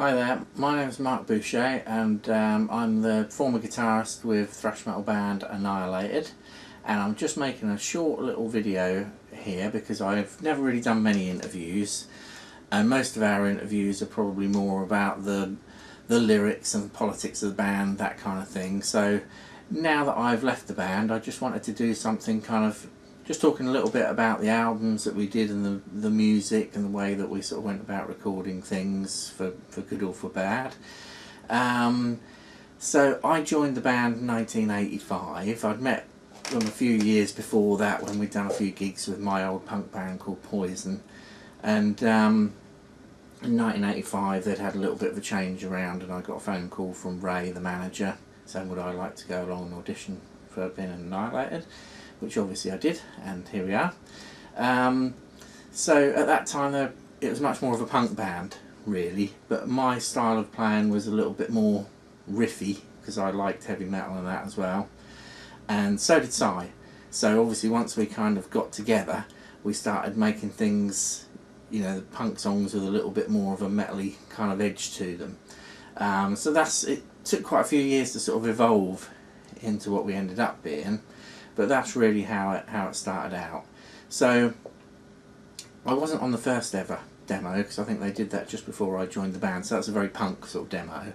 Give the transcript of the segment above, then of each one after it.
Hi there, my name is Mark Beuchet and I'm the former guitarist with thrash metal band Anihilated, and I'm just making a short little video here because I've never really done many interviews, and most of our interviews are probably more about the lyrics and politics of the band, that kind of thing. So now that I've left the band, I just wanted to do something kind of just talking a little bit about the albums that we did and the music and the way that we sort of went about recording things for good or for bad. So I joined the band in 1985. I'd met them a few years before that when we'd done a few gigs with my old punk band called Poison, and in 1985 they'd had a little bit of a change around, and I got a phone call from Ray, the manager, saying would I like to go along and audition for being Annihilated, which obviously I did, and here we are. So at that time it was much more of a punk band really, but my style of playing was a little bit more riffy because I liked heavy metal and that as well, and so did Si. So obviously once we kind of got together, we started making things, you know, the punk songs with a little bit more of a metally kind of edge to them. So it took quite a few years to sort of evolve into what we ended up being, but that's really how it started out. So I wasn't on the first ever demo because I think they did that just before I joined the band, so that's a very punk sort of demo.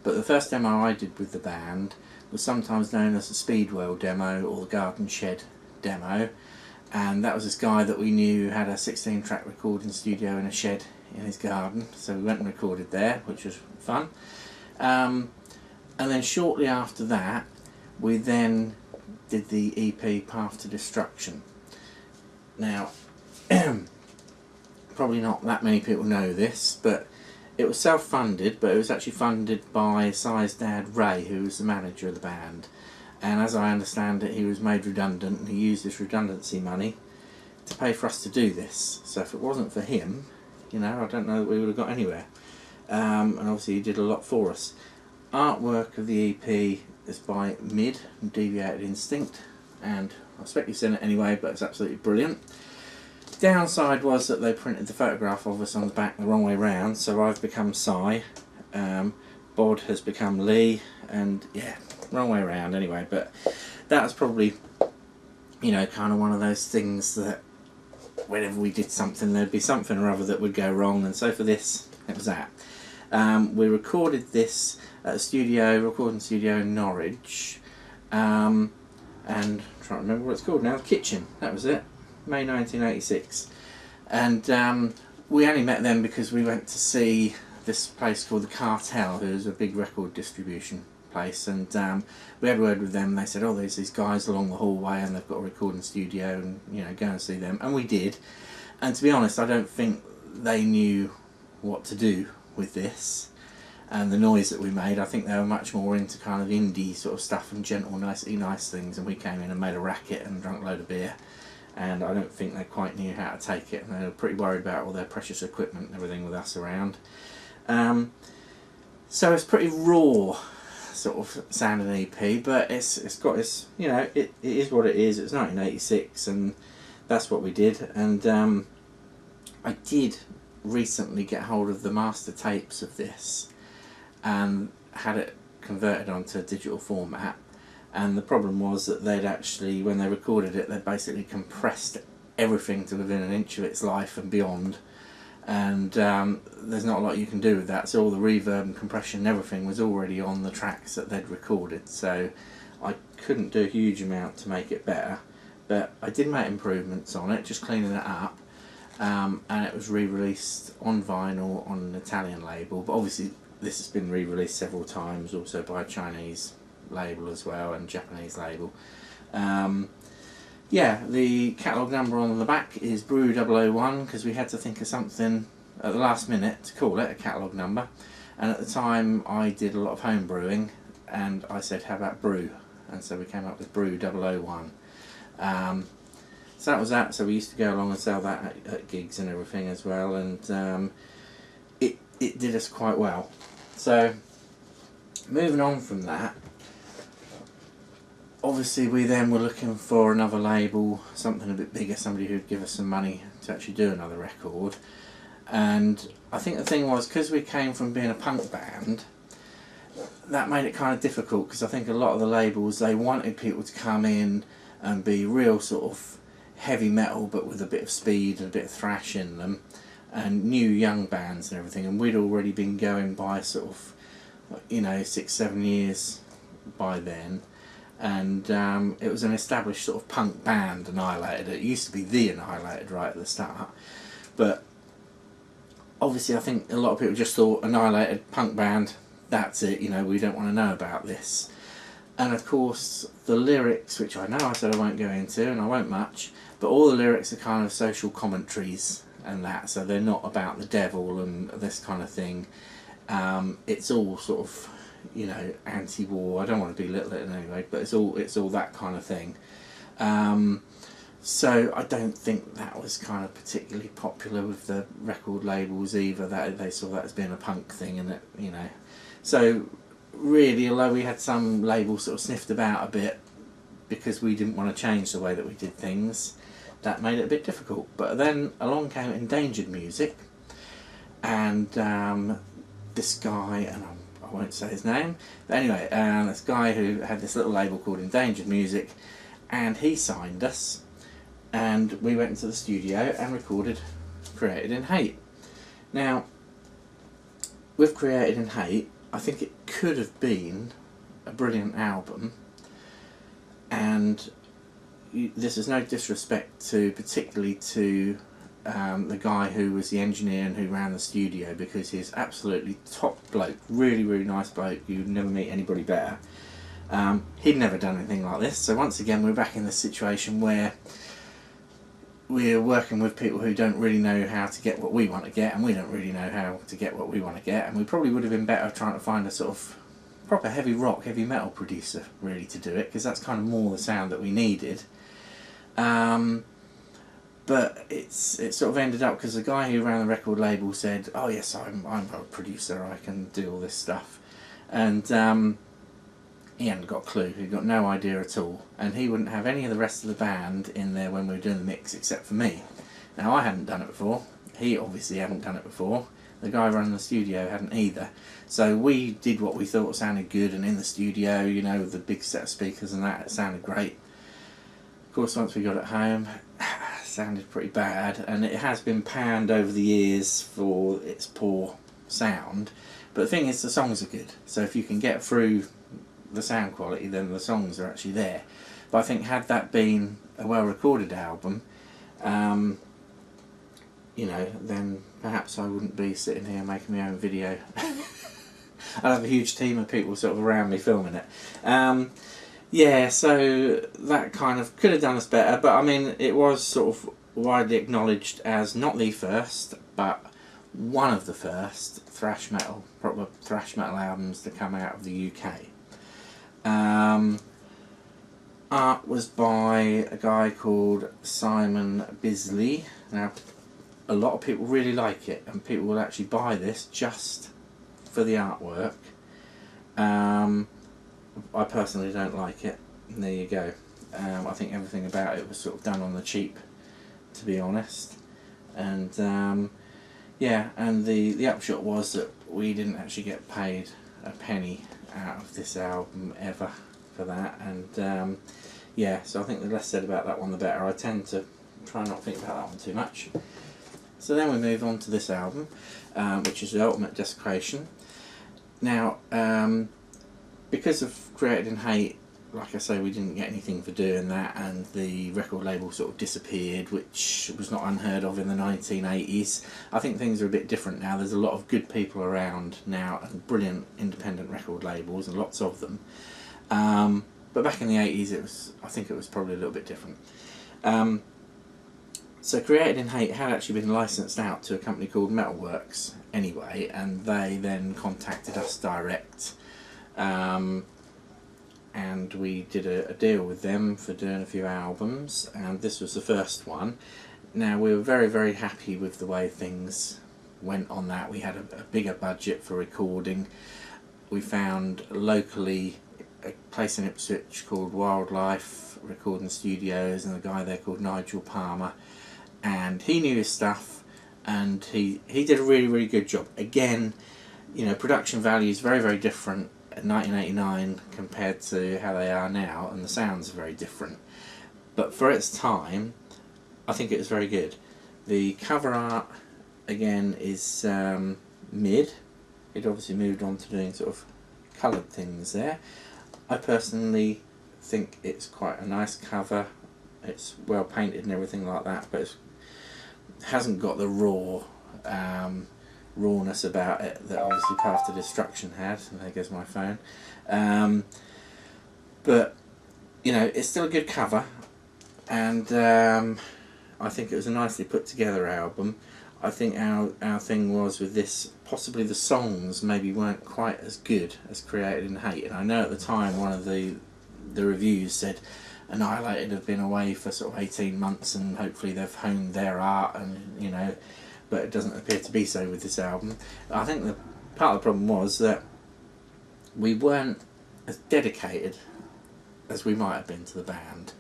But the first demo I did with the band was sometimes known as the Speedwell demo or the Garden Shed demo, and that was this guy that we knew had a 16-track recording studio in a shed in his garden, so we went and recorded there, which was fun. And then shortly after that we then did the EP Path to Destruction. Now probably not that many people know this, but it was self-funded, but it was actually funded by Si's dad Ray, who was the manager of the band, and as I understand it he was made redundant and he used this redundancy money to pay for us to do this. So if it wasn't for him, you know, I don't know that we would have got anywhere. And obviously he did a lot for us. Artwork of the EP is by Mid and Deviated Instinct, and I expect you've seen it anyway, but it's absolutely brilliant. Downside was that they printed the photograph of us on the back the wrong way round, so I've become Si, Bod has become Lee, and yeah, wrong way around anyway. But that's probably, you know, kind of one of those things that whenever we did something there'd be something or other that would go wrong, and so for this it was that. We recorded this at a recording studio in Norwich, and I'm trying to remember what it's called now, The Kitchen, that was it, May 1986. And we only met them because we went to see this place called The Cartel, who's a big record distribution place, and we had a word with them. They said, oh, there's these guys along the hallway and they've got a recording studio, and you know, go and see them, and we did. And to be honest, I don't think they knew what to do with this and the noise that we made. I think they were much more into kind of indie sort of stuff and gentle, nice things, and we came in and made a racket and drank a load of beer, and I don't think they quite knew how to take it, and they were pretty worried about all their precious equipment and everything with us around. So it's pretty raw sort of sounding EP, but it's got its, you know, it is what it is. It's 1986 and that's what we did. And I did recently get hold of the master tapes of this and had it converted onto a digital format, and the problem was that they'd actually, when they recorded it, they'd basically compressed everything to within an inch of its life and beyond, and there's not a lot you can do with that, so all the reverb and compression and everything was already on the tracks that they'd recorded, so I couldn't do a huge amount to make it better, but I did make improvements on it, just cleaning it up. And it was re-released on vinyl on an Italian label, but obviously this has been re-released several times also by a Chinese label as well, and Japanese label. Yeah, the catalogue number on the back is Brew 001 because we had to think of something at the last minute to call it a catalogue number, and at the time I did a lot of home brewing and I said how about Brew, and so we came up with Brew 001. So that was that. So we used to go along and sell that at gigs and everything as well, and it did us quite well. So moving on from that, obviously we then were looking for another label, something a bit bigger, somebody who'd give us some money to actually do another record, And I think the thing was, because we came from being a punk band, that made it kind of difficult, because I think a lot of the labels, they wanted people to come in and be real sort of heavy metal but with a bit of speed and a bit of thrash in them, and new young bands and everything, and we'd already been going by sort of, you know, 6-7 years by then, and it was an established sort of punk band, Annihilated. It used to be the Annihilated right at the start, but obviously I think a lot of people just thought Annihilated punk band, that's it, you know, we don't want to know about this. And of course the lyrics, which I know I said I won't go into, and I won't much, but all the lyrics are kind of social commentaries and that, so they're not about the devil and this kind of thing. It's all sort of, you know, anti-war. I don't want to belittle it in any way, but it's all that kind of thing. So I don't think that was kind of particularly popular with the record labels either. That they saw that as being a punk thing, and it, you know. So really, although we had some labels sort of sniffed about a bit because we didn't want to change the way that we did things, that made it a bit difficult. But then along came Endangered Music, and this guy, and I won't say his name, but anyway, this guy who had this little label called Endangered Music, and he signed us, and we went into the studio and recorded Created in Hate. Now, with Created in Hate, I think it could have been a brilliant album, and this is no disrespect to, particularly to the guy who was the engineer and who ran the studio, because he's absolutely top bloke, really really nice bloke, you'd never meet anybody better. He'd never done anything like this, so once again we're back in the situation where we're working with people who don't really know how to get what we want to get, and we don't really know how to get what we want to get, and we probably would have been better trying to find a sort of proper heavy rock, heavy metal producer really to do it, because that's kind of more the sound that we needed. But it sort of ended up because the guy who ran the record label said, "Oh yes, I'm a producer, I can do all this stuff," and he hadn't got a clue, he'd got no idea at all, and he wouldn't have any of the rest of the band in there when we were doing the mix except for me. Now I hadn't done it before, he obviously hadn't done it before, the guy running the studio hadn't either, so we did what we thought sounded good, and in the studio, you know, with the big set of speakers and that, it sounded great. Of course, once we got it home, it sounded pretty bad, and it has been panned over the years for its poor sound, but the thing is, the songs are good, so if you can get through the sound quality, then the songs are actually there. But I think had that been a well recorded album, you know, then perhaps I wouldn't be sitting here making my own video. I'd have a huge team of people sort of around me filming it. Yeah, so that kind of could have done us better, but I mean, it was sort of widely acknowledged as not the first, but one of the first thrash metal, proper thrash metal albums to come out of the UK. Art was by a guy called Simon Bisley. Now, a lot of people really like it, and people will actually buy this just for the artwork. I personally don't like it, and there you go. I think everything about it was sort of done on the cheap, to be honest. And yeah, and the upshot was that we didn't actually get paid a penny out of this album ever for that, and yeah, so I think the less said about that one the better. I tend to try not to think about that one too much. So then we move on to this album, which is The Ultimate Desecration. Now, because of Created in Hate, like I say, we didn't get anything for doing that, and the record label sort of disappeared, which was not unheard of in the 1980s. I think things are a bit different now. There's a lot of good people around now, and brilliant independent record labels, and lots of them. But back in the 80s, I think it was probably a little bit different. So Created in Hate had actually been licensed out to a company called Metalworks anyway, and they then contacted us direct. And we did a deal with them for doing a few albums, and this was the first one. Now, we were very very happy with the way things went on that. We had a bigger budget for recording. We found locally a place in Ipswich called Wildlife Recording Studios, and a guy there called Nigel Palmer, and he knew his stuff, and he did a really good job. Again, you know, production value is very different in 1989 compared to how they are now, and the sounds are very different. But for its time, I think it was very good. The cover art, again, is mid. It obviously moved on to doing sort of coloured things there. I personally think it's quite a nice cover. It's well painted and everything like that, but it hasn't got the rawness about it that obviously Path to Destruction had. And there goes my phone. But you know, it's still a good cover, and I think it was a nicely put together album. I think our thing was with this, possibly the songs maybe weren't quite as good as Created in Hate, and I know at the time one of the reviews said Annihilated have been away for sort of 18 months and hopefully they've honed their art, and you know, but it doesn't appear to be so with this album. I think the part of the problem was that we weren't as dedicated as we might have been to the band.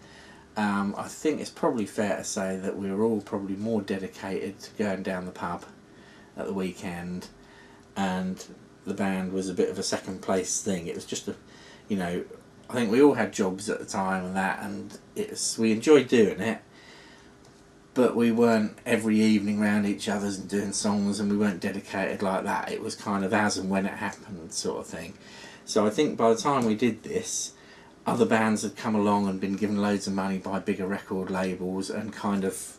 I think it's probably fair to say that we were all probably more dedicated to going down the pub at the weekend, and the band was a bit of a second place thing. It was just a, you know, I think we all had jobs at the time and that, and we enjoyed doing it, but we weren't every evening round each other's and doing songs, and we weren't dedicated like that. It was kind of as and when it happened sort of thing. So I think by the time we did this, other bands had come along and been given loads of money by bigger record labels and kind of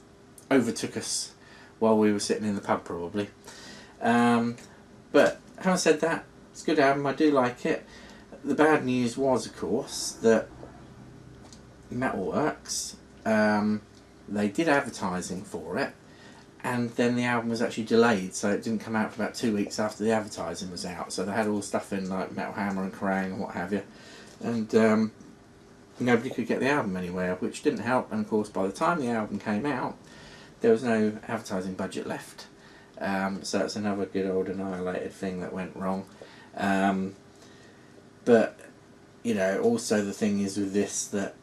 overtook us while we were sitting in the pub probably. But having said that, it's a good album, I do like it. The bad news was, of course, that Metalworks, they did advertising for it, and then the album was actually delayed, so it didn't come out for about 2 weeks after the advertising was out. So they had all the stuff in like Metal Hammer and Kerrang and what have you, and nobody could get the album anywhere, which didn't help. And of course, by the time the album came out, there was no advertising budget left. So it's another good old Annihilated thing that went wrong. But you know, also the thing is with this, that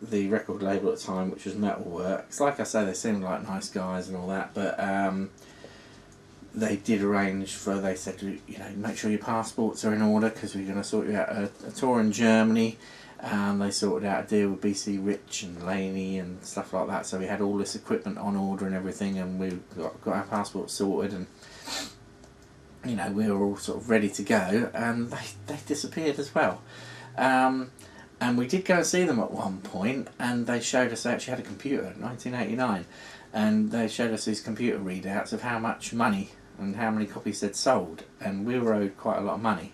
the record label at the time, which was Metalworks, like I say, they seemed like nice guys and all that, but they did arrange for, they said, you know, make sure your passports are in order because we're going to sort you out a tour in Germany. They sorted out a deal with BC Rich and Laney and stuff like that, so we had all this equipment on order and everything, and we got our passports sorted, and you know, we were all sort of ready to go, and they disappeared as well. And we did go and see them at one point, and they showed us, they actually had a computer in 1989, and they showed us these computer readouts of how much money and how many copies they'd sold, and we were owed quite a lot of money.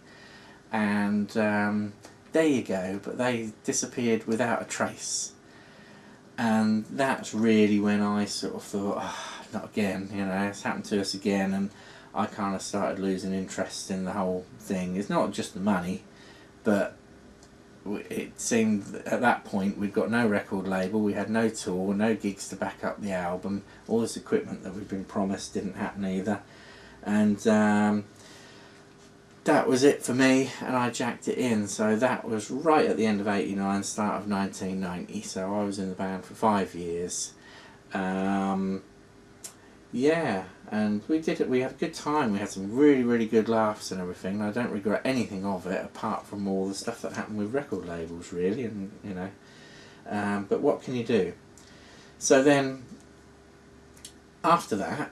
And there you go, but they disappeared without a trace. And that's really when I sort of thought, oh, not again, you know, it's happened to us again, and I kind of started losing interest in the whole thing. It's not just the money, but it seemed at that point we'd got no record label, we had no tour, no gigs to back up the album, all this equipment that we'd been promised didn't happen either, and that was it for me, and I jacked it in. So that was right at the end of '89, start of 1990, so I was in the band for 5 years. Yeah, and we did it. We had a good time. We had some really good laughs and everything. I don't regret anything of it, apart from all the stuff that happened with record labels, really. And you know, but what can you do? So then, after that,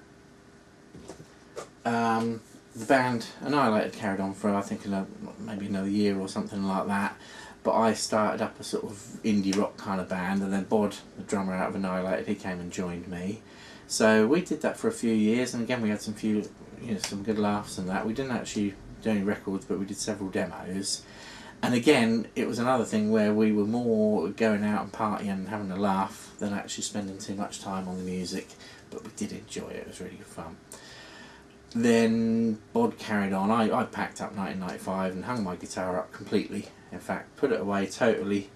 the band Annihilated carried on for, I think, maybe another year or something like that. But I started up a sort of indie rock kind of band, and then Bod, the drummer out of Annihilated, he came and joined me. So we did that for a few years, and again we had some good laughs and that. We didn't actually do any records, but we did several demos. And again, it was another thing where we were more going out and partying and having a laugh than actually spending too much time on the music. But we did enjoy it. It was really good fun. Then Bod carried on. I packed up 1995 and hung my guitar up completely. In fact, put it away totally,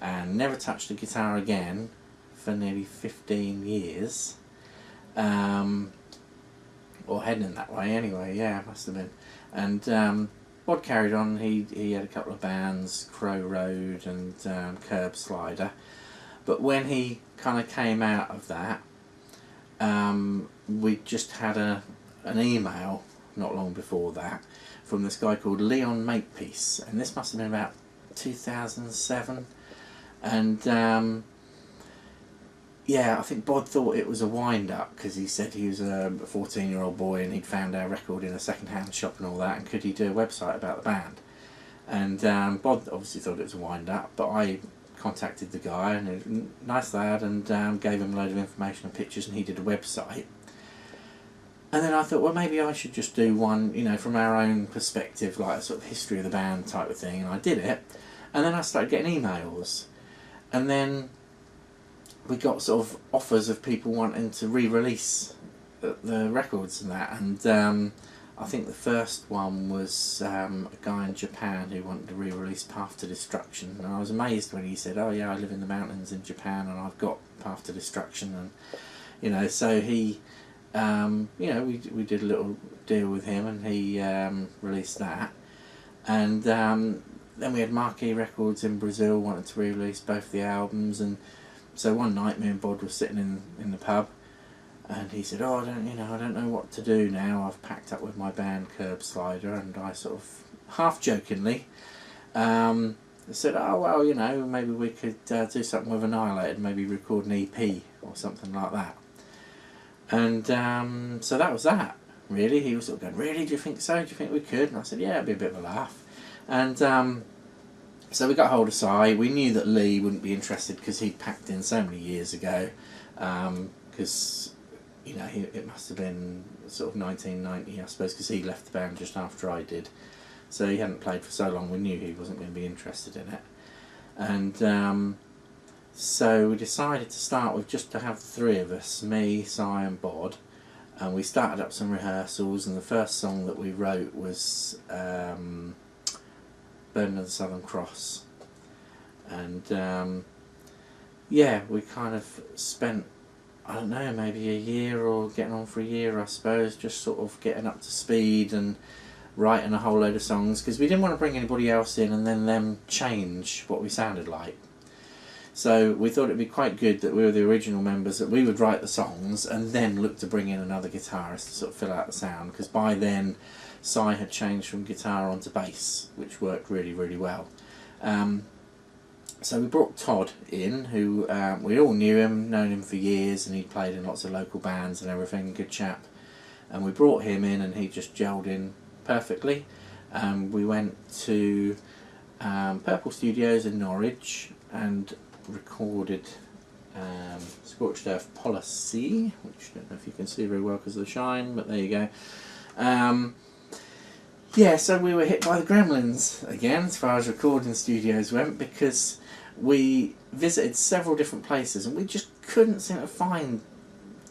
and never touched the guitar again for nearly 15 years. Or heading that way anyway, yeah, must have been. And Bod carried on. He had a couple of bands, Crow Road and Curb Slider. But when he kind of came out of that, we just had an email not long before that from this guy called Leon Makepeace, and this must have been about 2007, and yeah, I think Bod thought it was a wind-up because he said he was a 14-year-old boy and he'd found our record in a second-hand shop and all that, and could he do a website about the band. And Bod obviously thought it was a wind-up, but I contacted the guy, and he was a nice lad, and gave him a load of information and pictures, and he did a website. And then I thought, well, maybe I should just do one, you know, from our own perspective, like a sort of history of the band type of thing, and I did it. And then I started getting emails, and then we got sort of offers of people wanting to re-release the records and that, and I think the first one was a guy in Japan who wanted to re-release Path to Destruction, and I was amazed when he said, oh yeah, I live in the mountains in Japan and I've got Path to Destruction, and you know, so he, you know, we did a little deal with him, and he released that. And then we had Marquee Records in Brazil wanted to re-release both the albums, and so one night me and Bod were sitting in the pub, and he said, oh, I don't know what to do now. I've packed up with my band Curb Slider, and I sort of half jokingly said, oh well, you know, maybe we could do something with Annihilated, maybe record an EP or something like that. And so that was that, really. He was sort of going, really, do you think so? Do you think we could? And I said, yeah, it'd be a bit of a laugh. And so we got hold of Si. We knew that Lee wouldn't be interested because he'd packed in so many years ago, because you know, it must have been sort of 1990, I suppose, because he left the band just after I did. So he hadn't played for so long, we knew he wasn't going to be interested in it. And so we decided to start with just to have the three of us, me, Si and Bod, and we started up some rehearsals, and the first song that we wrote was Burden of the Southern Cross. And yeah, we kind of spent, I don't know, maybe a year or getting on for a year, I suppose, just sort of getting up to speed and writing a whole load of songs, because we didn't want to bring anybody else in and then them change what we sounded like. So we thought it'd be quite good that we were the original members, that we would write the songs and then look to bring in another guitarist to sort of fill out the sound, because by then Si had changed from guitar onto bass, which worked really, really well. So we brought Todd in, who we all knew him, known him for years, and he'd played in lots of local bands and everything, good chap. And we brought him in, and he just gelled in perfectly. We went to Purple Studios in Norwich and recorded Scorched Earth Policy, which I don't know if you can see very well because of the shine, but there you go. Yeah, so we were hit by the gremlins again as far as recording studios went, because we visited several different places and we just couldn't seem to find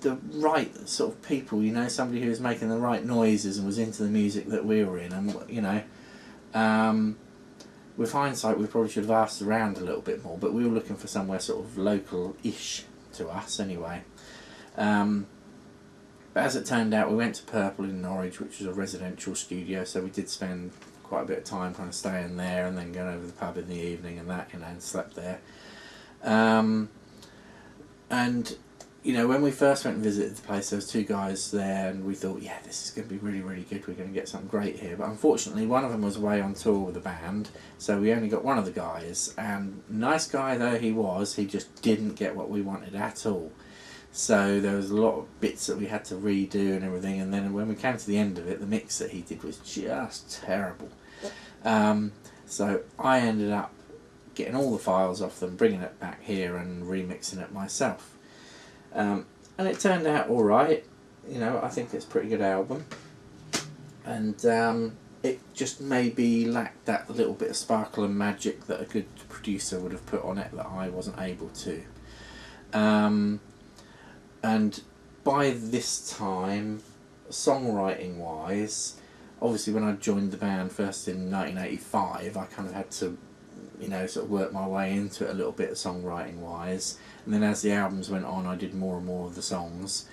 the right sort of people, you know, somebody who was making the right noises and was into the music that we were in. And you know, with hindsight we probably should have asked around a little bit more, but we were looking for somewhere sort of local-ish to us anyway. But as it turned out, we went to Purple in Norwich, which was a residential studio, so we did spend quite a bit of time kind of staying there and then going over to the pub in the evening and that, you know, and slept there. And, you know, when we first went and visited the place, there was two guys there, and we thought, yeah, this is going to be really, really good, we're going to get something great here. But unfortunately, one of them was away on tour with the band, so we only got one of the guys, and nice guy though he was, he just didn't get what we wanted at all. So there was a lot of bits that we had to redo and everything, and then when we came to the end of it, the mix that he did was just terrible. So I ended up getting all the files off them, bringing it back here and remixing it myself. And it turned out alright, you know, I think it's a pretty good album. And it just maybe lacked that little bit of sparkle and magic that a good producer would have put on it that I wasn't able to. And by this time, songwriting wise, obviously when I joined the band first in 1985, I kind of had to, you know, sort of work my way into it a little bit songwriting wise, and then as the albums went on I did more and more of the songs.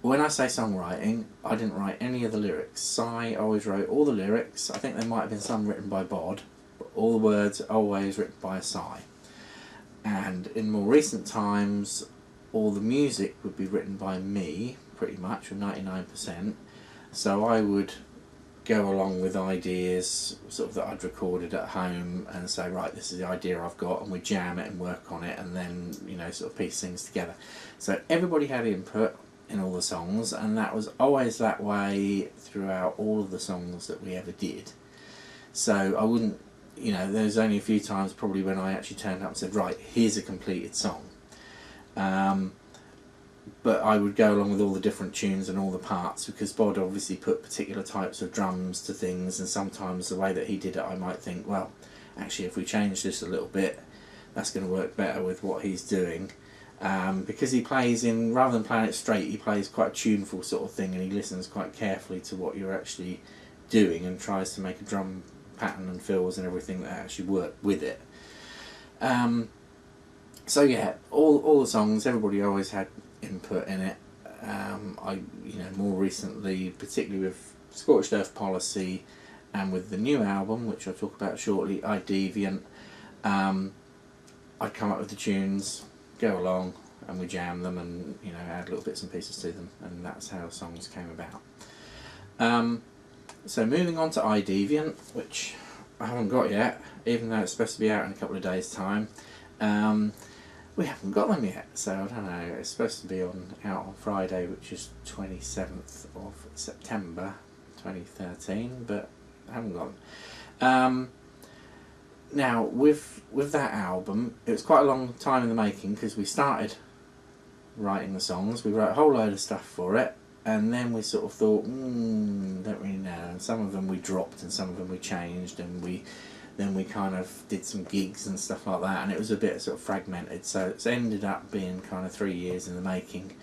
When I say songwriting, I didn't write any of the lyrics. Si always wrote all the lyrics. I think there might have been some written by Bod, but all the words are always written by Si. And in more recent times, all the music would be written by me, pretty much, or 99%. So I would go along with ideas sort of that I'd recorded at home and say, right, this is the idea I've got, and we jam it and work on it, and then, you know, sort of piece things together. So everybody had input in all the songs, and that was always that way throughout all of the songs that we ever did. So I wouldn't, you know, there's only a few times probably when I actually turned up and said, right, here's a completed song. But I would go along with all the different tunes and all the parts, because Bod obviously put particular types of drums to things, and sometimes the way that he did it I might think, well, actually if we change this a little bit, that's going to work better with what he's doing. Because he plays in, rather than playing it straight, he plays quite a tuneful sort of thing, and he listens quite carefully to what you're actually doing and tries to make a drum pattern and fills and everything that actually work with it. So yeah, all the songs, everybody always had input in it. You know, more recently, particularly with Scorched Earth Policy and with the new album, which I'll talk about shortly, Deviant, I'd come up with the tunes, go along, and we jam them, and, you know, add little bits and pieces to them, and that's how songs came about. So moving on to Deviant, which I haven't got yet, even though it's supposed to be out in a couple of days' time. We haven't got them yet, so I don't know. It's supposed to be out on Friday, which is 27th of September 2013, but I haven't got them. Now, with that album, it was quite a long time in the making, because we started writing the songs. We wrote a whole load of stuff for it, and then we sort of thought, don't really know. And some of them we dropped, and some of them we changed, and then we kind of did some gigs and stuff like that, and it was a bit sort of fragmented. So it's ended up being kind of 3 years in the making.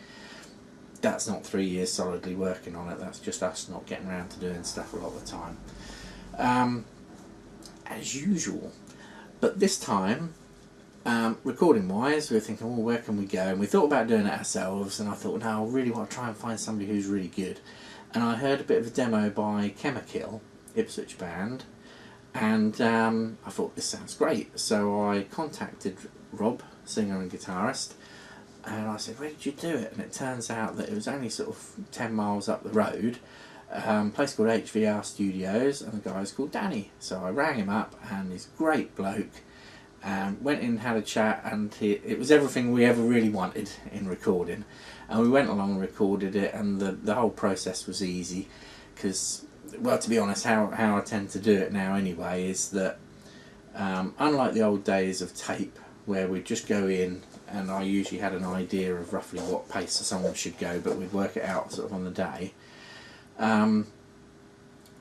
That's not 3 years solidly working on it. That's just us not getting around to doing stuff a lot of the time, as usual. But this time, recording wise, we were thinking, well, where can we go? And we thought about doing it ourselves, and I thought, no, I really want to try and find somebody who's really good. And I heard a bit of a demo by Chemical, Ipswich band, and I thought, this sounds great. So I contacted Rob, singer and guitarist, and I said, where did you do it? And it turns out that it was only sort of 10 miles up the road, a place called HVR Studios, and the guy's called Danny. So I rang him up, and he's a great bloke, and went in and had a chat, and it was everything we ever really wanted in recording. And we went along and recorded it, and the whole process was easy, because, well, to be honest, how I tend to do it now anyway is that, unlike the old days of tape, where we'd just go in, and I usually had an idea of roughly what pace the song should go, but we'd work it out sort of on the day.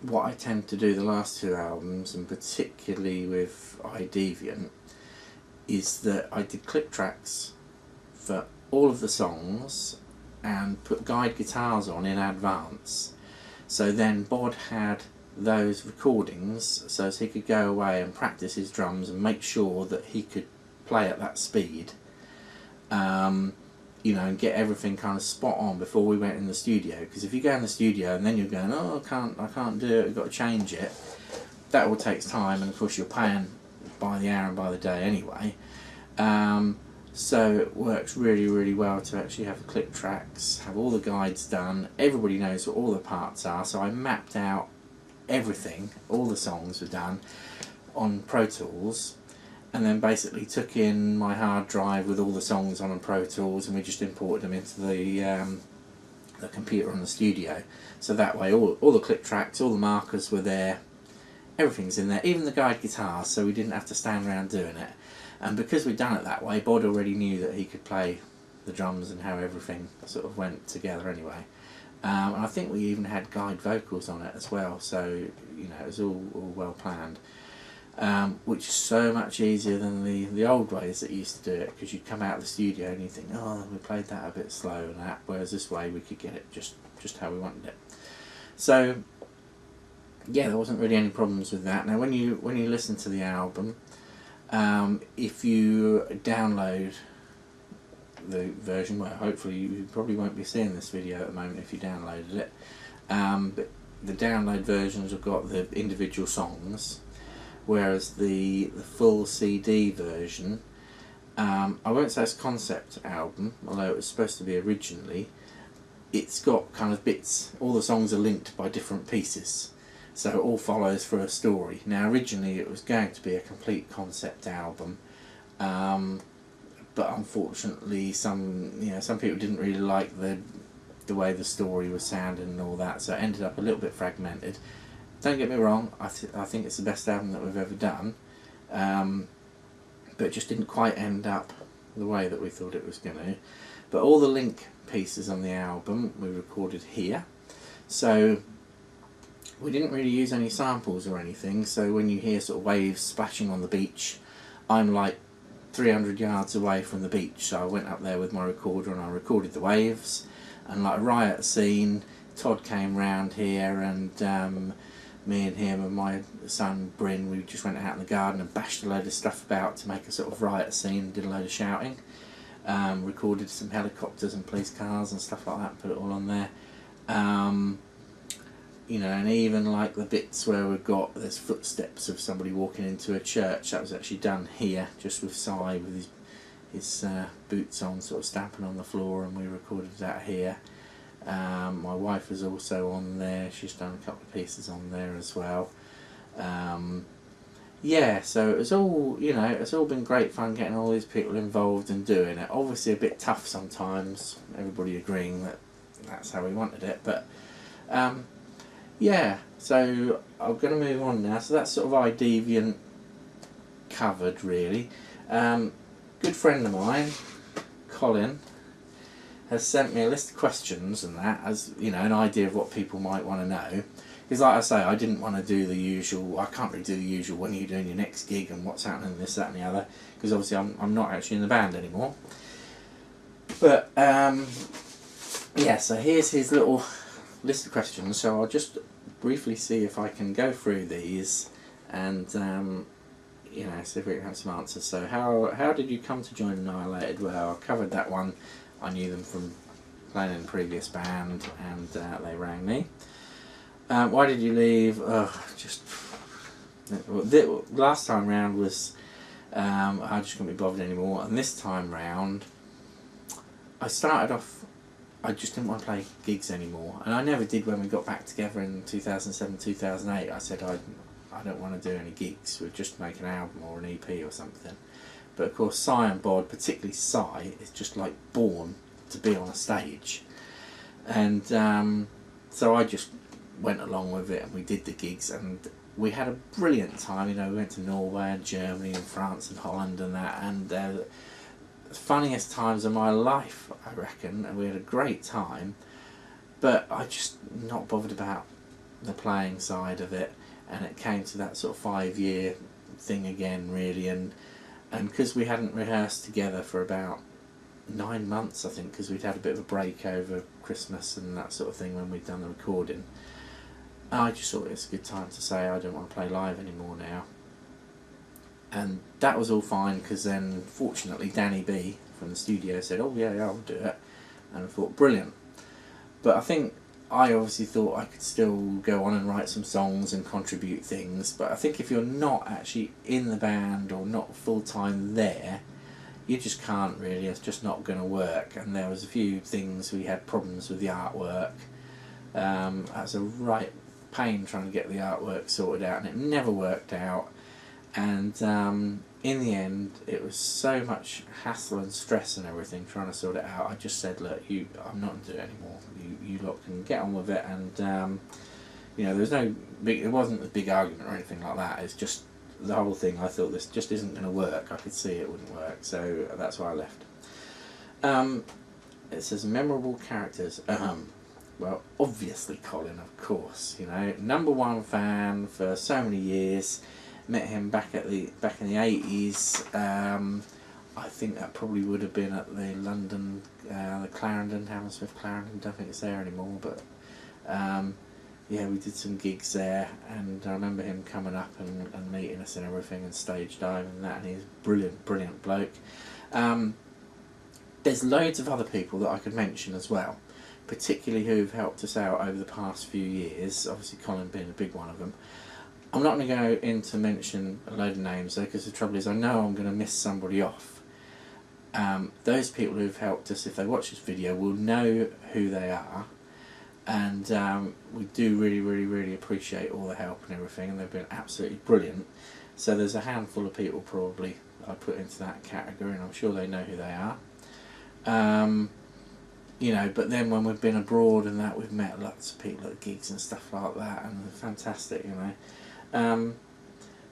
What I tend to do the last two albums, and particularly with Deviant, is that I did clip tracks for all of the songs and put guide guitars on in advance. So then Bod had those recordings so as he could go away and practice his drums and make sure that he could play at that speed, you know, and get everything kind of spot on before we went in the studio. Because if you go in the studio and then you're going, oh, I can't do it, I've got to change it, that all takes time, and of course you're paying by the hour and by the day anyway. So it works really, really well to actually have the clip tracks, have all the guides done, everybody knows what all the parts are. So I mapped out everything, all the songs were done on Pro Tools, and then basically took in my hard drive with all the songs on Pro Tools, and we just imported them into the computer on the studio. So that way all the clip tracks, all the markers were there, everything's in there, even the guide guitars, so we didn't have to stand around doing it. And because we'd done it that way, Bod already knew that he could play the drums and how everything sort of went together anyway. And I think we even had guide vocals on it as well, so, you know, it was all well planned. Which is so much easier than the old ways that you used to do it, because you'd come out of the studio and you think, oh, we played that a bit slow and that, whereas this way we could get it just how we wanted it. So yeah, there wasn't really any problems with that. Now when you listen to the album, if you download the version, well, hopefully you probably won't be seeing this video at the moment if you downloaded it, but the download versions have got the individual songs, whereas the full CD version I won't say it's a concept album, although it was supposed to be originally. It's got kind of bits, all the songs are linked by different pieces, so it all follows for a story. Now originally it was going to be a complete concept album, but unfortunately some people didn't really like the way the story was sounding and all that, so it ended up a little bit fragmented. Don't get me wrong, I think it's the best album that we've ever done, but it just didn't quite end up the way that we thought it was going to. But all the link pieces on the album we recorded here, so we didn't really use any samples or anything, so when you hear sort of waves splashing on the beach, I'm like 300 yards away from the beach, so I went up there with my recorder and I recorded the waves. And like a riot scene, Todd came round here, and me and him and my son Bryn, we just went out in the garden and bashed a load of stuff about to make a sort of riot scene, did a load of shouting. Recorded some helicopters and police cars and stuff like that, put it all on there. You know, and even like the bits where there's footsteps of somebody walking into a church, that was actually done here, just with Si with his boots on, sort of stamping on the floor, and we recorded that here. My wife was also on there, she's done a couple of pieces on there as well. Yeah, so it was all, you know, it's all been great fun getting all these people involved and doing it. Obviously a bit tough sometimes, everybody agreeing that that's how we wanted it, but yeah, so I'm going to move on now. So that's sort of iDeviant covered, really. Good friend of mine, Colin, has sent me a list of questions and that, as you know, an idea of what people might want to know. Because like I say, I didn't want to do the usual, I can't really do the usual, when are you doing your next gig and what's happening, this, that and the other, because obviously I'm not actually in the band anymore. But yeah, so here's his little list of questions, so I'll just briefly see if I can go through these and you know, see if we can have some answers. So how did you come to join Annihilated? Well, I covered that one. I knew them from playing in a previous band, and they rang me. Why did you leave? Just last time round was I just couldn't be bothered anymore, and this time round I started off, I just didn't want to play gigs anymore, and I never did when we got back together in 2007, 2008. I said I don't want to do any gigs, we'll just make an album or an EP or something. But of course Si and Bod, particularly Si, is just like born to be on a stage, and so I just went along with it and we did the gigs, and we had a brilliant time. You know, we went to Norway and Germany and France and Holland and that, and the funniest times of my life, I reckon, and we had a great time. But I just not bothered about the playing side of it, and it came to that sort of 5-year thing again, really, and because we hadn't rehearsed together for about 9 months, I think, because we'd had a bit of a break over Christmas and that sort of thing when we'd done the recording, I just thought it was a good time to say I don't want to play live anymore now. And that was all fine, because then fortunately Danny B from the studio said, oh yeah, I'll do it, and I thought brilliant. But I think I obviously thought I could still go on and write some songs and contribute things, but I think if you're not actually in the band or not full time there, you just can't really, it's just not going to work. And there was a few things, we had problems with the artwork. That's a right pain trying to get the artwork sorted out, and it never worked out. And in the end, it was so much hassle and stress and everything trying to sort it out. I just said, look, I'm not going to do it anymore. You lot can get on with it. And you know, there's no big, it wasn't a big argument or anything like that. It's just the whole thing. I thought this just isn't going to work. I could see it wouldn't work, so that's why I left. It says memorable characters. Well, obviously Colin, of course. You know, #1 fan for so many years. Met him back in the 80s. I think that probably would have been at the London, the Clarendon, Hammersmith Clarendon. Don't think it's there anymore, but yeah, we did some gigs there, and I remember him coming up and meeting us and everything, and stage diving and that. And he's a brilliant bloke. There's loads of other people that I could mention as well, particularly who've helped us out over the past few years. Obviously, Colin being a big one of them. I'm not going to go into mention a load of names though, because the trouble is I know I'm going to miss somebody off. those people who've helped us, if they watch this video, will know who they are, and we do really appreciate all the help and everything, and they've been absolutely brilliant. So there's a handful of people probably I put into that category, and I'm sure they know who they are. You know, but then when we've been abroad and that, we've met lots of people at gigs and stuff like that, and they're fantastic, you know.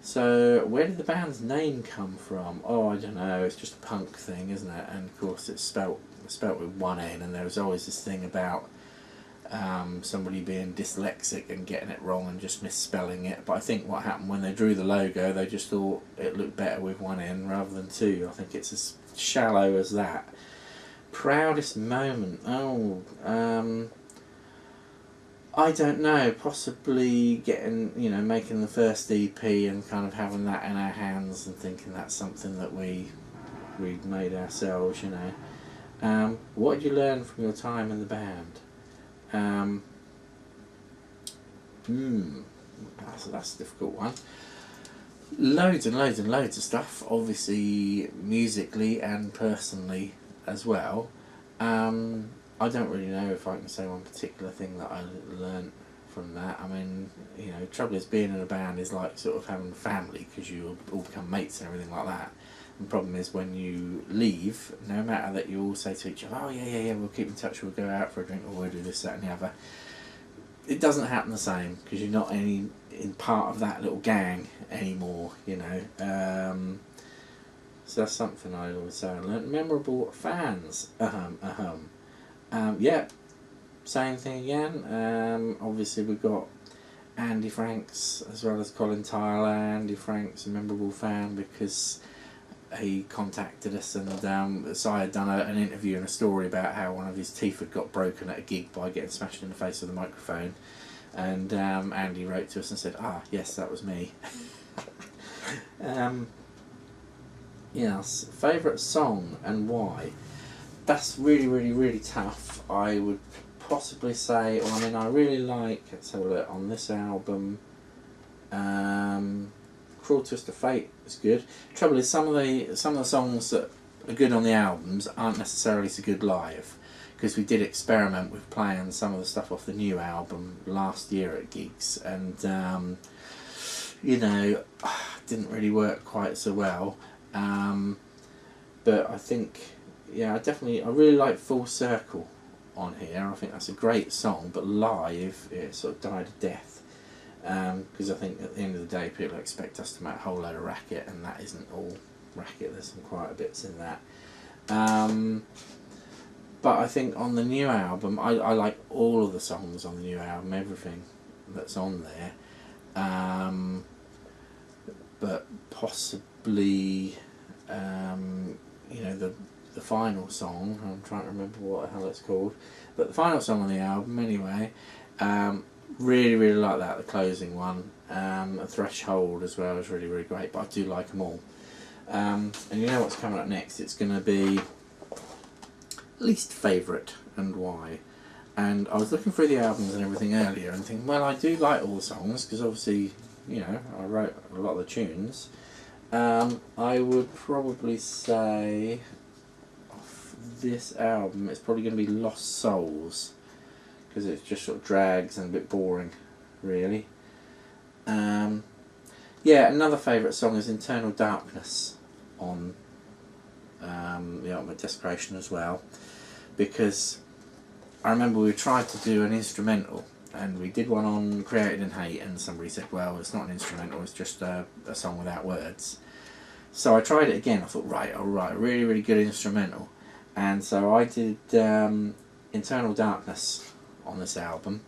So where did the band's name come from? Oh, I don't know, it's just a punk thing, isn't it? And of course it's spelt with one N, and there was always this thing about somebody being dyslexic and getting it wrong and just misspelling it. But I think what happened when they drew the logo, they just thought it looked better with one N rather than two. I think it's as shallow as that. Proudest moment? Oh, I don't know, possibly getting, you know, making the first EP and kind of having that in our hands and thinking that's something that we'd made ourselves, you know. What did you learn from your time in the band? That's a difficult one. Loads and loads of stuff, obviously musically and personally as well. I don't really know if I can say one particular thing that I learnt from that. I mean, you know, trouble is being in a band is like sort of having a family, because you all become mates and everything like that. And the problem is when you leave, no matter that you all say to each other, oh yeah, we'll keep in touch, we'll go out for a drink, or we'll do this, that and the other, it doesn't happen the same, because you're not in part of that little gang anymore, you know. So that's something I always say I learnt. Memorable fans. Yeah, same thing again. Obviously we've got Andy Franks as well as Colin Tyler. Andy Franks, a memorable fan because he contacted us, and so I had done an interview and a story about how one of his teeth had got broken at a gig by getting smashed in the face with a microphone, and Andy wrote to us and said, yes, that was me. Yes, favourite song and why? That's really tough. I would possibly say, well, I mean, I really like, let's have a look, on this album, Cruel Twist of Fate is good. Trouble is, some of the songs that are good on the albums aren't necessarily so good live, because we did experiment with playing some of the stuff off the new album last year at gigs, and you know, didn't really work quite so well. But I think, yeah, I really like Full Circle on here. I think that's a great song, but live it sort of died a death, because I think at the end of the day people expect us to make a whole load of racket, and that isn't all racket. There's some quieter bits in that. But I think on the new album, I like all of the songs on the new album, everything that's on there. But possibly, you know, the final song, I'm trying to remember what the hell it's called, but the final song on the album anyway, really like that, the closing one. A Threshold as well is really great, but I do like them all. And you know what's coming up next? It's going to be least favourite and why. And I was looking through the albums and everything earlier and thinking, well, I do like all the songs, because obviously, you know, I wrote a lot of the tunes. I would probably say off this album it's probably going to be Lost Souls, because it just sort of drags and a bit boring, really. Yeah, another favourite song is Internal Darkness on The Ultimate Desperation as well, because I remember we tried to do an instrumental, and we did one on Created in Hate, and somebody said, well, it's not an instrumental, it's just a song without words. So I tried it again. I thought, alright, really good instrumental. And so I did Internal Darkness on this album,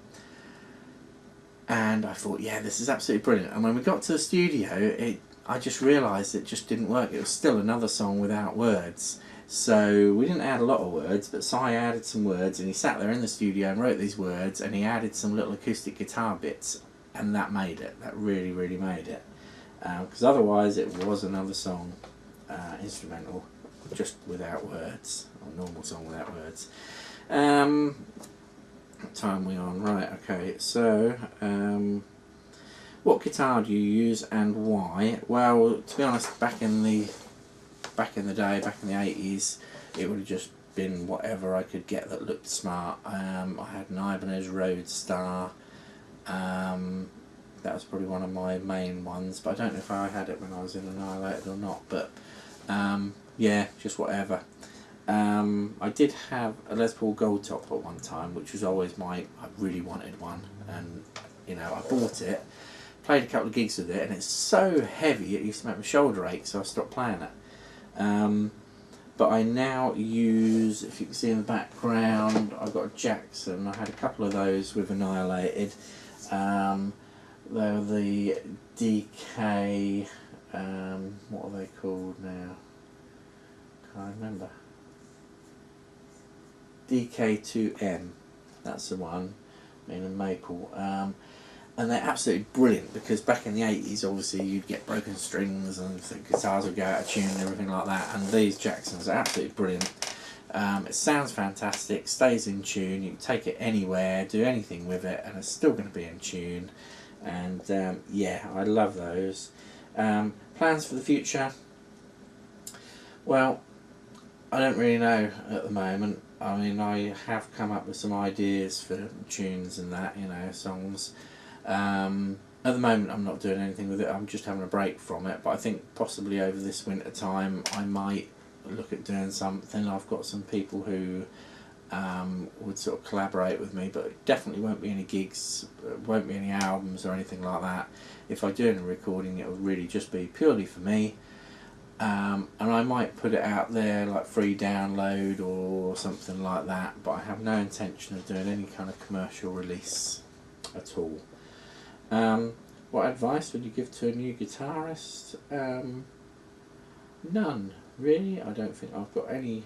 and I thought, yeah, this is absolutely brilliant. And when we got to the studio, I just realised it just didn't work. It was still another song without words. So we didn't add a lot of words, but Si added some words, and he sat there in the studio and wrote these words, and he added some little acoustic guitar bits, and that made it. That really made it. Because otherwise it was another song, instrumental, just without words, or normal song without words. What time are we on? Right, okay, so what guitar do you use and why? Well, to be honest, back in the back in the day, back in the 80s, it would have just been whatever I could get that looked smart. I had an Ibanez Roadstar. That was probably one of my main ones, but I don't know if I had it when I was in Annihilated or not, but yeah, just whatever. I did have a Les Paul Gold Top at one time, which was always I really wanted one, and you know, I bought it, played a couple of gigs with it, and it's so heavy it used to make my shoulder ache, so I stopped playing it. But I now use, if you can see in the background, I've got a Jackson. I had a couple of those with Annihilated. They're the DK, what are they called now? Can't remember. DK2M, that's the one, in a maple. And they're absolutely brilliant, because back in the 80s, obviously, you'd get broken strings and the guitars would go out of tune and everything like that, and these Jacksons are absolutely brilliant. It sounds fantastic, stays in tune, you can take it anywhere, do anything with it, and it's still going to be in tune. And yeah, I love those. Plans for the future? Well, I don't really know at the moment. I mean, I have come up with some ideas for tunes and that, you know, songs. At the moment I'm not doing anything with it, I'm just having a break from it, but I think possibly over this winter time I might look at doing something. I've got some people who would sort of collaborate with me, but it definitely won't be any gigs, won't be any albums or anything like that. If I do any recording, it will really just be purely for me. And I might put it out there like free download or something like that, but I have no intention of doing any kind of commercial release at all. What advice would you give to a new guitarist? None, really. I don't think I've got any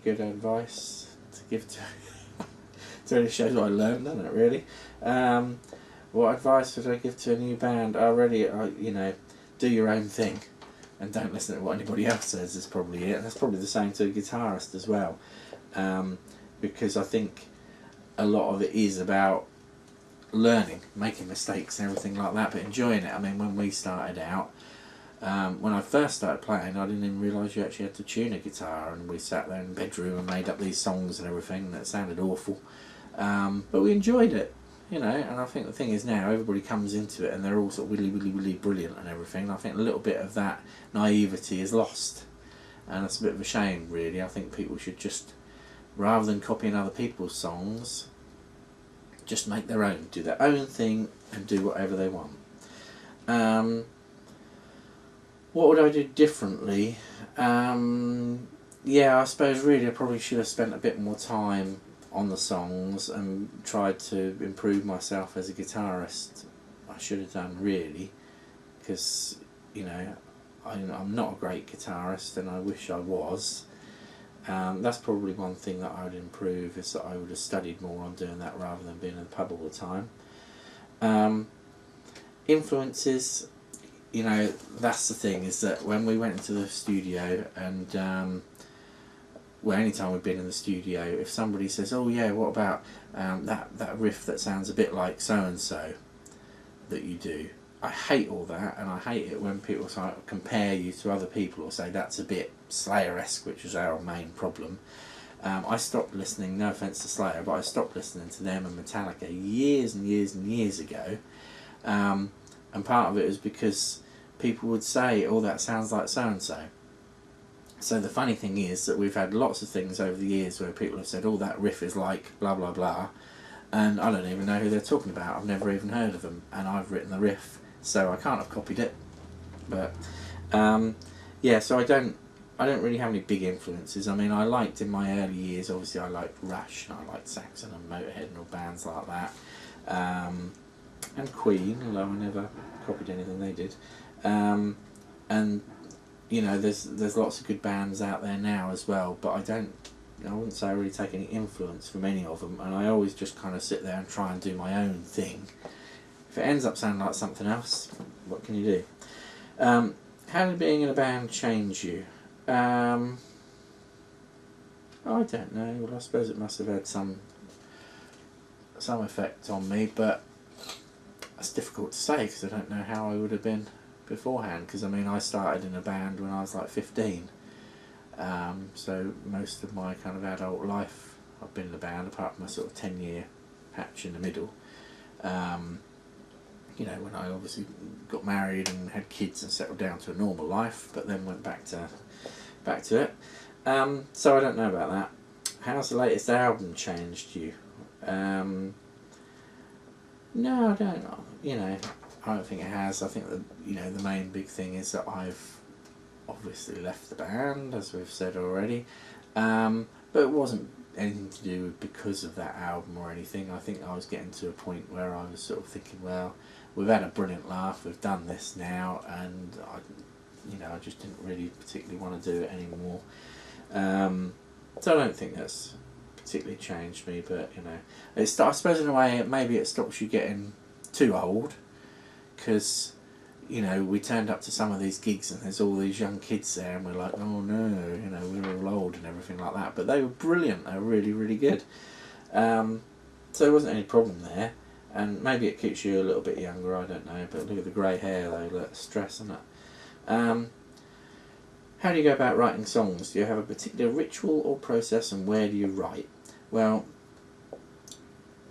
good advice to give to it only shows what I learned, doesn't it, really? What advice would I give to a new band? You know, do your own thing and don't listen to what anybody else says is probably it. And that's probably the same to a guitarist as well, because I think a lot of it is about learning, making mistakes and everything like that, but enjoying it. I mean, when we started out, when I first started playing, I didn't even realise you actually had to tune a guitar, and we sat there in the bedroom and made up these songs and everything, and it sounded awful, but we enjoyed it, you know. And I think the thing is now everybody comes into it and they're all sort of really brilliant and everything, and I think a little bit of that naivety is lost, and it's a bit of a shame, really. I think people should just, rather than copying other people's songs, just make their own, do their own thing and do whatever they want. What would I do differently? Yeah, I suppose really I probably should have spent a bit more time on the songs and tried to improve myself as a guitarist. I should have done, really, because, you know, I'm not a great guitarist and I wish I was. That's probably one thing that I would improve, is that I would have studied more on doing that rather than being in the pub all the time. Influences, you know, that's the thing, is that when we went into the studio, and well, anytime we've been in the studio, if somebody says, oh yeah, what about that riff that sounds a bit like so and so that you do, I hate all that, and I hate it when people try to compare you to other people or say that's a bit Slayer-esque, which was our main problem. I stopped listening, no offence to Slayer, but I stopped listening to them and Metallica years and years ago, and part of it was because people would say, oh, that sounds like so and so. So the funny thing is that we've had lots of things over the years where people have said, oh, that riff is like blah blah blah, and I don't even know who they're talking about. I've never even heard of them, and I've written the riff, so I can't have copied it. But yeah, so I don't really have any big influences. I mean, I liked in my early years, obviously I liked Rush, and I liked Saxon and Motorhead and all bands like that, and Queen, although I never copied anything they did. And you know, there's lots of good bands out there now as well, but I wouldn't say I really take any influence from any of them, and I always just kind of sit there and try and do my own thing. If it ends up sounding like something else, what can you do? How did being in a band change you? I don't know. Well, I suppose it must have had some effect on me, but it's difficult to say because I don't know how I would have been beforehand, because I mean I started in a band when I was like 15, so most of my kind of adult life I've been in a band, apart from a sort of 10-year patch in the middle. You know, when I obviously got married and had kids and settled down to a normal life, but then went back to it. So I don't know about that. How's the latest album changed you? No, I don't. You know, I don't think it has. I think that, you know, the main big thing is that I've obviously left the band, as we've said already. But it wasn't anything to do because of that album or anything. I think I was getting to a point where I was sort of thinking, well, we've had a brilliant laugh, we've done this now, and I just didn't really particularly want to do it anymore. So I don't think that's particularly changed me, but you know, I suppose in a way maybe it stops you getting too old, because you know, we turned up to some of these gigs and there's all these young kids there and we're like, oh no, you know, we're all old and everything like that, but they were brilliant, they were really, really good. So there wasn't any problem there, and maybe it keeps you a little bit younger, I don't know, but look at the grey hair though, that's stress, isn't it? How do you go about writing songs? Do you have a particular ritual or process, and where do you write? Well,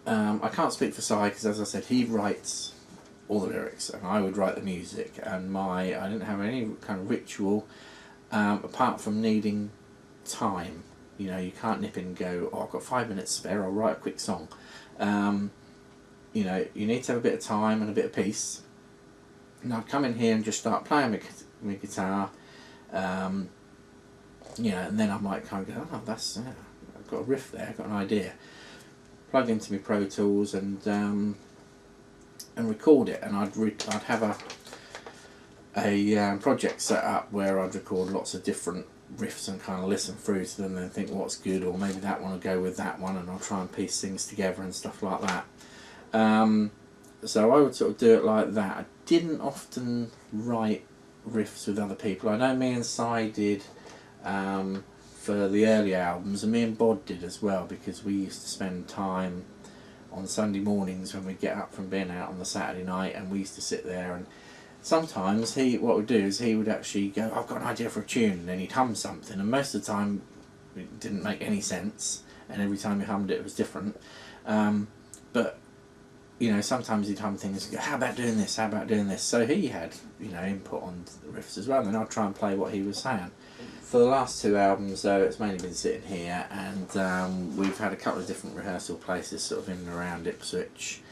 I can't speak for Si, because as I said, he writes all the lyrics and I would write the music, and I didn't have any kind of ritual apart from needing time. You know, you can't nip in and go, oh, I've got 5 minutes spare, I'll write a quick song. You know, you need to have a bit of time and a bit of peace. And I'd come in here and just start playing my guitar, you know, and then I might kind of go, oh, that's I've got a riff there, I've got an idea. Plug into my Pro Tools and record it, and I'd have a project set up where I'd record lots of different riffs and kind of listen through to them and think what's good, or maybe that one will go with that one, and I'll try and piece things together and stuff like that. So I would sort of do it like that. I didn't often write riffs with other people. I know me and Si did for the early albums, and me and Bod did as well, because we used to spend time on Sunday mornings when we'd get up from being out on the Saturday night, and we used to sit there, and sometimes what we'd do is he would actually go, I've got an idea for a tune, and then he'd hum something, and most of the time it didn't make any sense, and every time he hummed it was different. But you know, sometimes he'd hum things and go, how about doing this, how about doing this? So he had, you know, input on the riffs as well, and then I'd try and play what he was saying. For the last 2 albums though, it's mainly been sitting here, and we've had a couple of different rehearsal places sort of in and around Ipswich.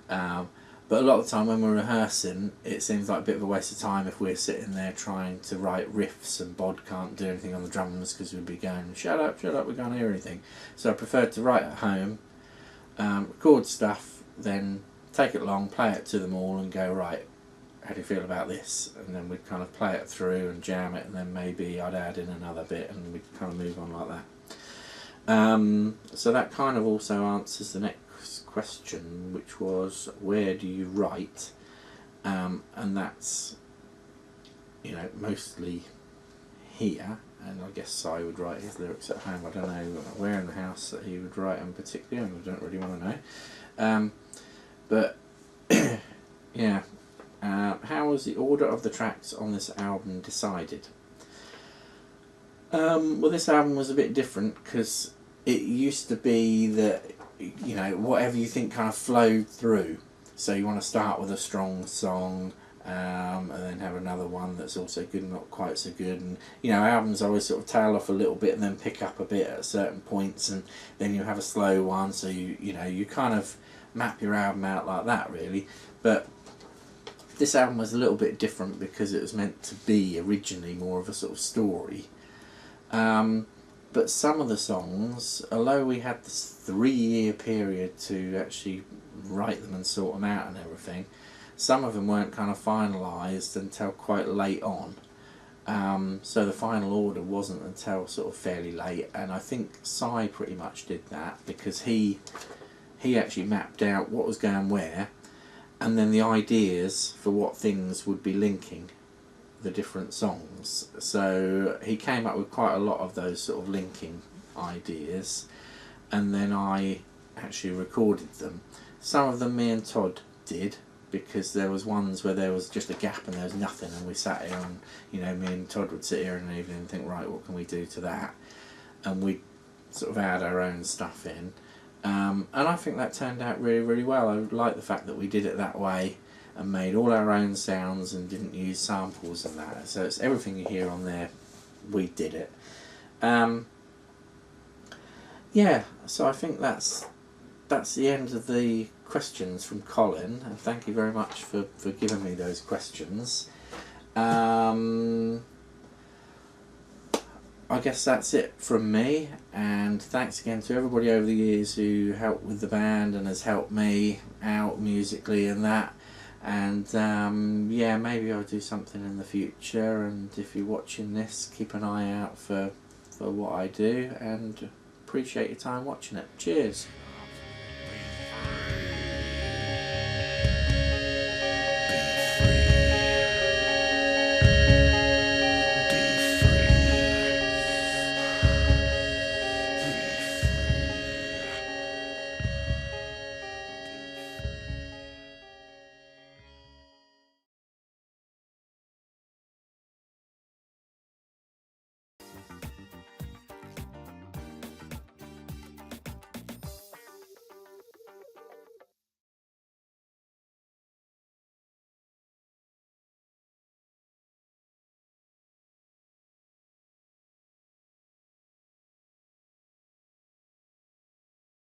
But a lot of the time when we're rehearsing, it seems like a bit of a waste of time if we're sitting there trying to write riffs and Bod can't do anything on the drums, because we'd be going, shut up, we can't hear anything. So I preferred to write at home, record stuff, then take it along, play it to them all and go, right, how do you feel about this? And then we'd kind of play it through and jam it, and then maybe I'd add in another bit and we'd kind of move on like that. So that kind of also answers the next question, which was, where do you write? And that's, you know, mostly here, and I guess Si would write his lyrics at home. I don't know where in the house that he would write them particularly, and I don't really want to know. But yeah, how was the order of the tracks on this album decided? Well, this album was a bit different, because it used to be that, you know, whatever you think kind of flowed through. So you want to start with a strong song, and then have another one that's also good and not quite so good, and you know, albums always sort of tail off a little bit and then pick up a bit at certain points, and then you have a slow one, so you know, you kind of map your album out like that really. But this album was a little bit different because it was meant to be originally more of a sort of story, but some of the songs, although we had this 3-year period to actually write them and sort them out and everything, some of them weren't kind of finalised until quite late on. So the final order wasn't until sort of fairly late, and I think Si pretty much did that, because he actually mapped out what was going where, and then the ideas for what things would be linking the different songs. So he came up with quite a lot of those sort of linking ideas, and then I actually recorded them. Some of them me and Todd did, because there was ones where there was just a gap and there was nothing, and we sat here and, you know, me and Todd would sit here in the evening and think, right, what can we do to that? And we sort of add our own stuff in. And I think that turned out really, really well. I like the fact that we did it that way and made all our own sounds and didn't use samples and that. So it's everything you hear on there, we did it. Yeah, so I think that's the end of the questions from Colin, and thank you very much for giving me those questions. I guess that's it from me, and thanks again to everybody over the years who helped with the band and has helped me out musically and that. And yeah, maybe I'll do something in the future, and if you're watching this, keep an eye out for what I do, and appreciate your time watching it. Cheers.